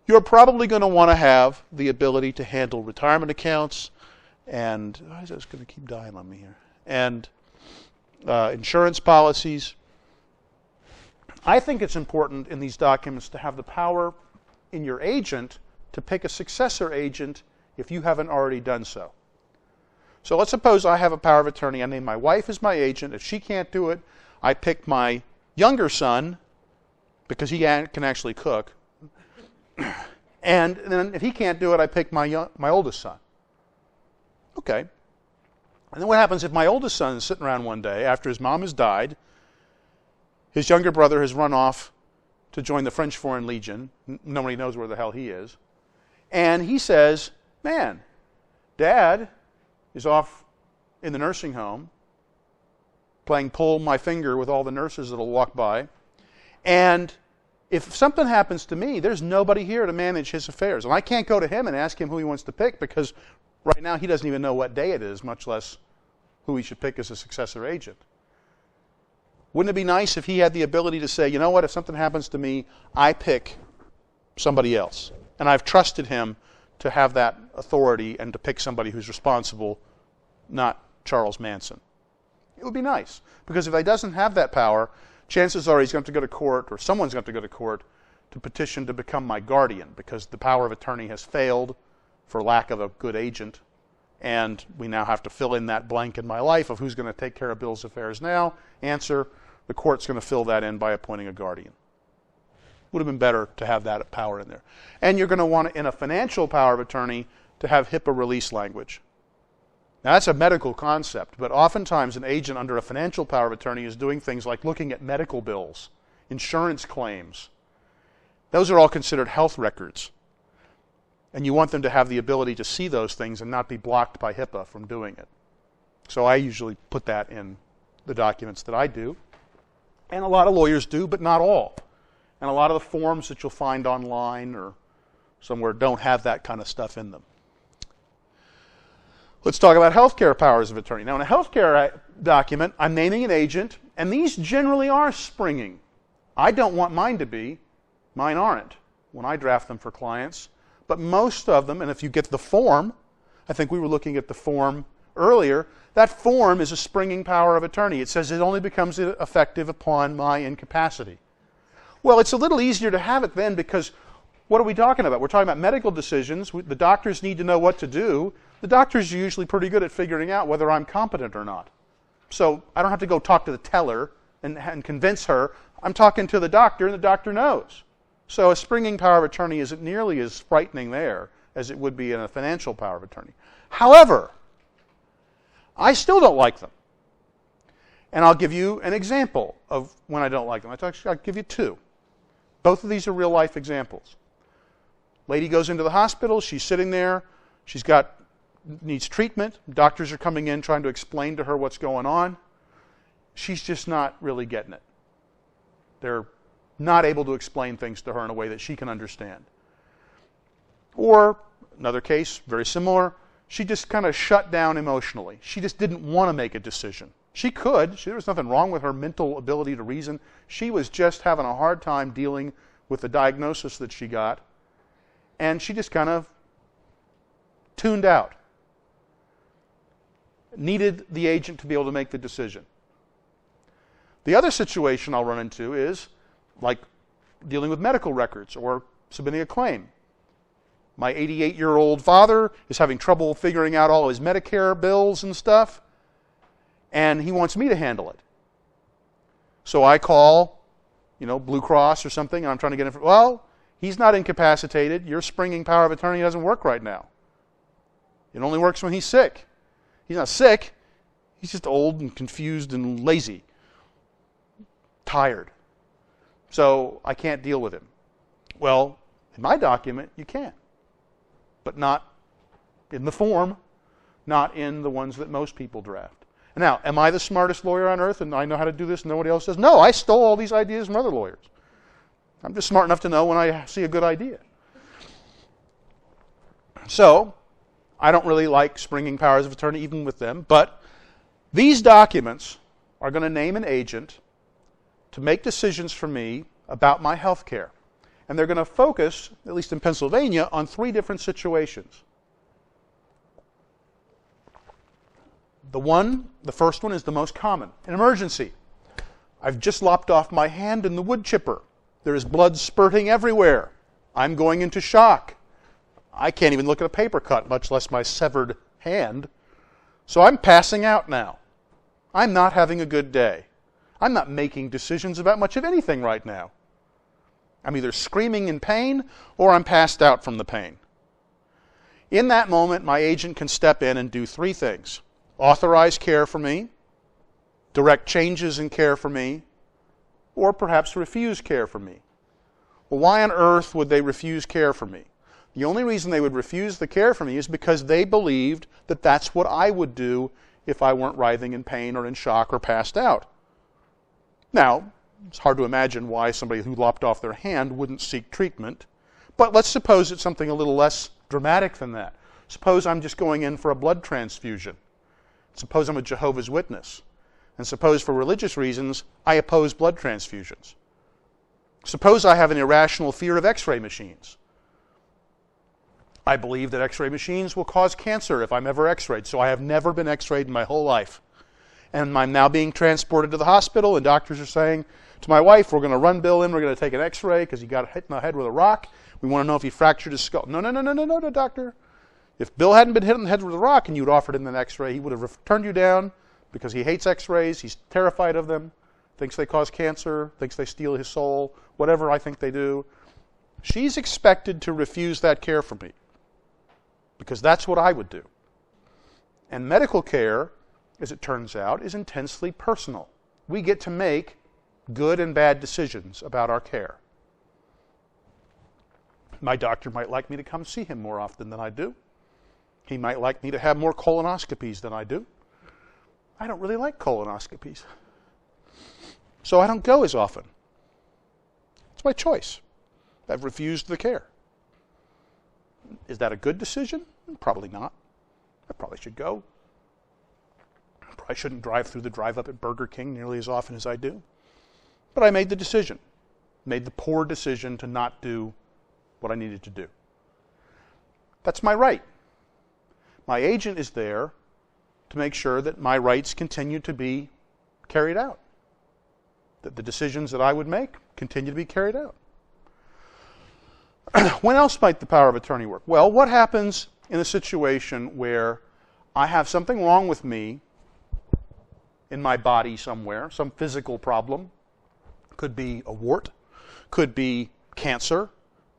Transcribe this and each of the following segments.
You're probably going to want to have the ability to handle retirement accounts and, I was going to keep dying on me here, and insurance policies. I think it's important in these documents to have the power in your agent to pick a successor agent if you haven't already done so. So let's suppose I have a power of attorney. I name my wife as my agent. If she can't do it, I pick my younger son, because he can actually cook. And then if he can't do it, I pick my oldest son. Okay. And then what happens if my oldest son is sitting around one day after his mom has died, his younger brother has run off to join the French Foreign Legion, nobody knows where the hell he is, and he says, man, Dad is off in the nursing home playing pull my finger with all the nurses that'll walk by, and if something happens to me, there's nobody here to manage his affairs. And I can't go to him and ask him who he wants to pick, because right now he doesn't even know what day it is, much less who he should pick as a successor agent. Wouldn't it be nice if he had the ability to say, you know what, if something happens to me, I pick somebody else. And I've trusted him to have that authority and to pick somebody who's responsible, not Charles Manson. It would be nice, because if he doesn't have that power, chances are he's going to have to go to court, or someone's going to have to go to court to petition to become my guardian, because the power of attorney has failed for lack of a good agent, and we now have to fill in that blank in my life of who's going to take care of Bill's affairs now. Answer, the court's going to fill that in by appointing a guardian. Would have been better to have that power in there. And you're going to want, in a financial power of attorney, to have HIPAA release language. Now, that's a medical concept, but oftentimes an agent under a financial power of attorney is doing things like looking at medical bills, insurance claims. Those are all considered health records. And you want them to have the ability to see those things and not be blocked by HIPAA from doing it. So I usually put that in the documents that I do. And a lot of lawyers do, but not all. And a lot of the forms that you'll find online or somewhere don't have that kind of stuff in them. Let's talk about healthcare powers of attorney. Now, in a healthcare document, I'm naming an agent, and these generally are springing. I don't want mine to be. Mine aren't when I draft them for clients. But most of them, and if you get the form, I think we were looking at the form earlier, that form is a springing power of attorney. It says it only becomes effective upon my incapacity. Well, it's a little easier to have it then, because what are we talking about? We're talking about medical decisions. The doctors need to know what to do. The doctors are usually pretty good at figuring out whether I'm competent or not. So I don't have to go talk to the teller and convince her. I'm talking to the doctor, and the doctor knows. So a springing power of attorney isn't nearly as frightening there as it would be in a financial power of attorney. However, I still don't like them. And I'll give you an example of when I don't like them. I'll give you two. Both of these are real-life examples. Lady goes into the hospital. She's sitting there. Needs treatment. Doctors are coming in trying to explain to her what's going on. She's just not really getting it. They're not able to explain things to her in a way that she can understand. Or, another case, very similar, she just kind of shut down emotionally. She just didn't want to make a decision. She could. There was nothing wrong with her mental ability to reason. She was just having a hard time dealing with the diagnosis that she got, and she just kind of tuned out. Needed the agent to be able to make the decision. The other situation I'll run into is like dealing with medical records or submitting a claim. My 88-year-old father is having trouble figuring out all of his Medicare bills and stuff, and he wants me to handle it. So I call, Blue Cross or something, and I'm trying to get him. Well, he's not incapacitated. Your springing power of attorney doesn't work right now. It only works when he's sick. He's not sick. He's just old and confused and lazy. Tired. So I can't deal with him. Well, in my document, you can. But not in the form, not in the ones that most people draft. Now, am I the smartest lawyer on earth and I know how to do this and nobody else does? No, I stole all these ideas from other lawyers. I'm just smart enough to know when I see a good idea. So, I don't really like springing powers of attorney even with them, but these documents are going to name an agent to make decisions for me about my health care. And they're going to focus, at least in Pennsylvania, on 3 different situations. The first one is the most common, an emergency. I've just lopped off my hand in the wood chipper. There is blood spurting everywhere. I'm going into shock. I can't even look at a paper cut, much less my severed hand. So I'm passing out now. I'm not having a good day. I'm not making decisions about much of anything right now. I'm either screaming in pain or I'm passed out from the pain. In that moment, my agent can step in and do 3 things. Authorize care for me, direct changes in care for me, or perhaps refuse care for me. Well, why on earth would they refuse care for me? The only reason they would refuse the care for me is because they believed that that's what I would do if I weren't writhing in pain or in shock or passed out. Now, it's hard to imagine why somebody who lopped off their hand wouldn't seek treatment, but let's suppose it's something a little less dramatic than that. Suppose I'm just going in for a blood transfusion. Suppose I'm a Jehovah's Witness. And suppose for religious reasons, I oppose blood transfusions. Suppose I have an irrational fear of X-ray machines. I believe that X-ray machines will cause cancer if I'm ever X-rayed, so I have never been X-rayed in my whole life. And I'm now being transported to the hospital, and doctors are saying to my wife, we're going to run Bill in, we're going to take an X-ray because he got hit in the head with a rock. We want to know if he fractured his skull. No, doctor. If Bill hadn't been hit in the head with a rock and you'd offered him an X-ray, he would have turned you down because he hates X-rays, he's terrified of them, thinks they cause cancer, thinks they steal his soul, whatever I think they do. She's expected to refuse that care from me because that's what I would do. And medical care, as it turns out, is intensely personal. We get to make good and bad decisions about our care. My doctor might like me to come see him more often than I do. He might like me to have more colonoscopies than I do. I don't really like colonoscopies, so I don't go as often. It's my choice. I've refused the care. Is that a good decision? Probably not. I probably should go. I shouldn't drive through the drive-up at Burger King nearly as often as I do. But I made the decision, made the poor decision to not do what I needed to do. That's my right. My agent is there to make sure that my rights continue to be carried out, that the decisions that I would make continue to be carried out. When else might the power of attorney work? Well, what happens in a situation where I have something wrong with me in my body somewhere, some physical problem? Could be a wart, could be cancer,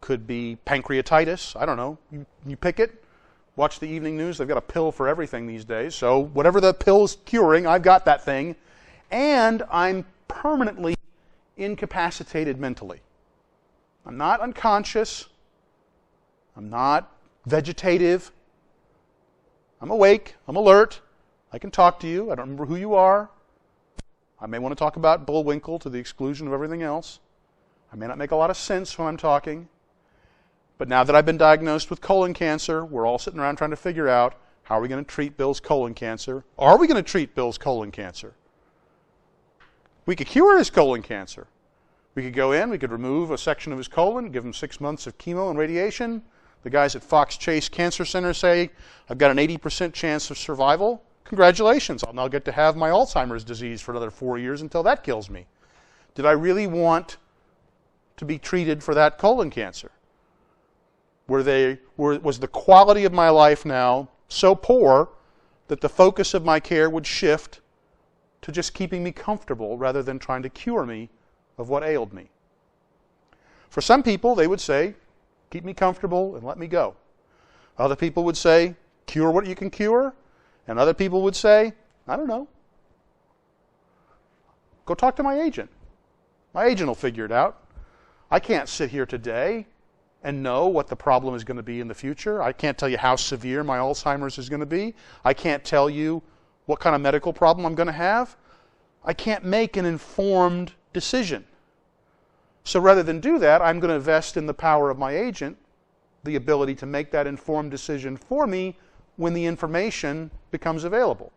could be pancreatitis, I don't know. You pick it. Watch the evening news. They've got a pill for everything these days. So whatever the pill's curing, I've got that thing. And I'm permanently incapacitated mentally. I'm not unconscious. I'm not vegetative. I'm awake. I'm alert. I can talk to you. I don't remember who you are. I may want to talk about Bullwinkle to the exclusion of everything else. I may not make a lot of sense when I'm talking. But now that I've been diagnosed with colon cancer, we're all sitting around trying to figure out how are we going to treat Bill's colon cancer? Are we going to treat Bill's colon cancer? We could cure his colon cancer. We could go in, we could remove a section of his colon, give him 6 months of chemo and radiation. The guys at Fox Chase Cancer Center say, I've got an 80% chance of survival. Congratulations, I'll now get to have my Alzheimer's disease for another 4 years until that kills me. Did I really want to be treated for that colon cancer? Was the quality of my life now so poor that the focus of my care would shift to just keeping me comfortable rather than trying to cure me of what ailed me? For some people, they would say, keep me comfortable and let me go. Other people would say, cure what you can cure. And other people would say, I don't know. Go talk to my agent. My agent will figure it out. I can't sit here today and know what the problem is going to be in the future. I can't tell you how severe my Alzheimer's is going to be. I can't tell you what kind of medical problem I'm going to have. I can't make an informed decision. So rather than do that, I'm going to invest in the power of my agent, the ability to make that informed decision for me when the information becomes available.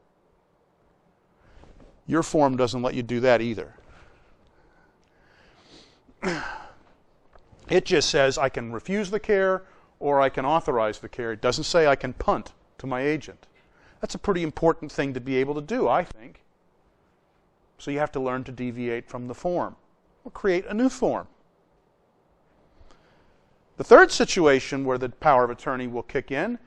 Your form doesn't let you do that either. It just says I can refuse the care or I can authorize the care. It doesn't say I can punt to my agent. That's a pretty important thing to be able to do, I think. So you have to learn to deviate from the form or create a new form. The third situation where the power of attorney will kick in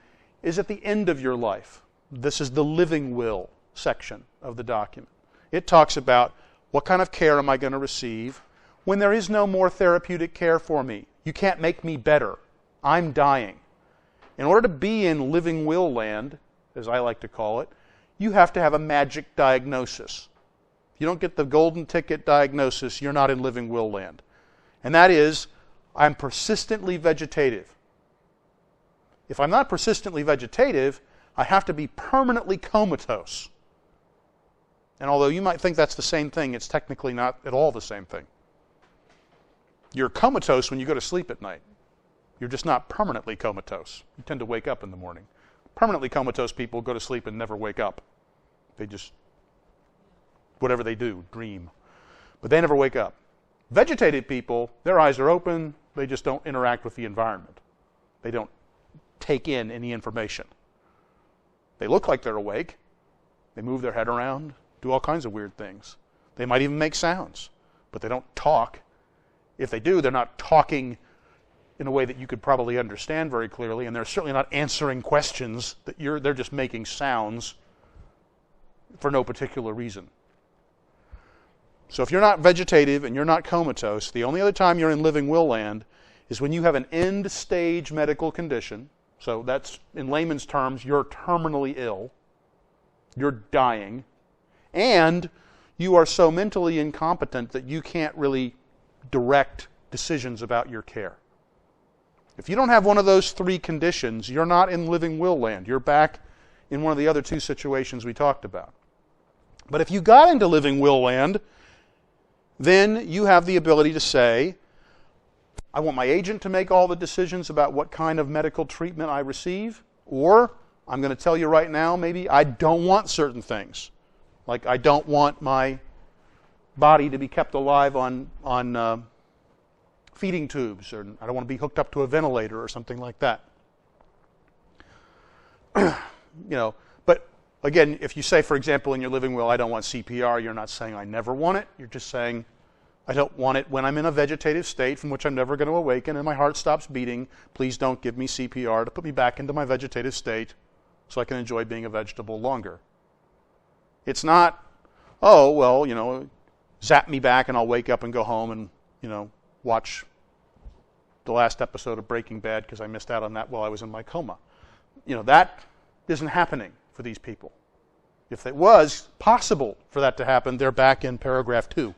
is at the end of your life. This is the living will section of the document. It talks about what kind of care am I going to receive when there is no more therapeutic care for me. You can't make me better. I'm dying. In order to be in living will land, as I like to call it, you have to have a magic diagnosis. If you don't get the golden ticket diagnosis, you're not in living will land. And that is, I'm persistently vegetative. If I'm not persistently vegetative, I have to be permanently comatose. And although you might think that's the same thing, it's technically not at all the same thing. You're comatose when you go to sleep at night. You're just not permanently comatose. You tend to wake up in the morning. Permanently comatose people go to sleep and never wake up. They just, whatever they do, dream. But they never wake up. Vegetative people, their eyes are open, they just don't interact with the environment. They don't take in any information. They look like they're awake. They move their head around, do all kinds of weird things. They might even make sounds, but they don't talk. If they do, they're not talking in a way that you could probably understand very clearly, and they're certainly not answering questions. They're just making sounds for no particular reason. So if you're not vegetative and you're not comatose, the only other time you're in living will land is when you have an end-stage medical condition. So that's, in layman's terms, you're terminally ill, you're dying, and you are so mentally incompetent that you can't really direct decisions about your care. If you don't have one of those three conditions, you're not in living will land. You're back in one of the other two situations we talked about. But if you got into living will land, then you have the ability to say, I want my agent to make all the decisions about what kind of medical treatment I receive, or I'm going to tell you right now, maybe I don't want certain things. Like I don't want my body to be kept alive on feeding tubes, or I don't want to be hooked up to a ventilator or something like that. But again, if you say, for example, in your living will, I don't want CPR, you're not saying I never want it. You're just saying I don't want it when I'm in a vegetative state from which I'm never going to awaken and my heart stops beating. Please don't give me CPR to put me back into my vegetative state so I can enjoy being a vegetable longer. It's not, oh, well, zap me back and I'll wake up and go home and, watch the last episode of Breaking Bad because I missed out on that while I was in my coma. That isn't happening for these people. If it was possible for that to happen, they're back in paragraph 2,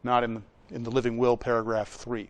not in the living will paragraph 3.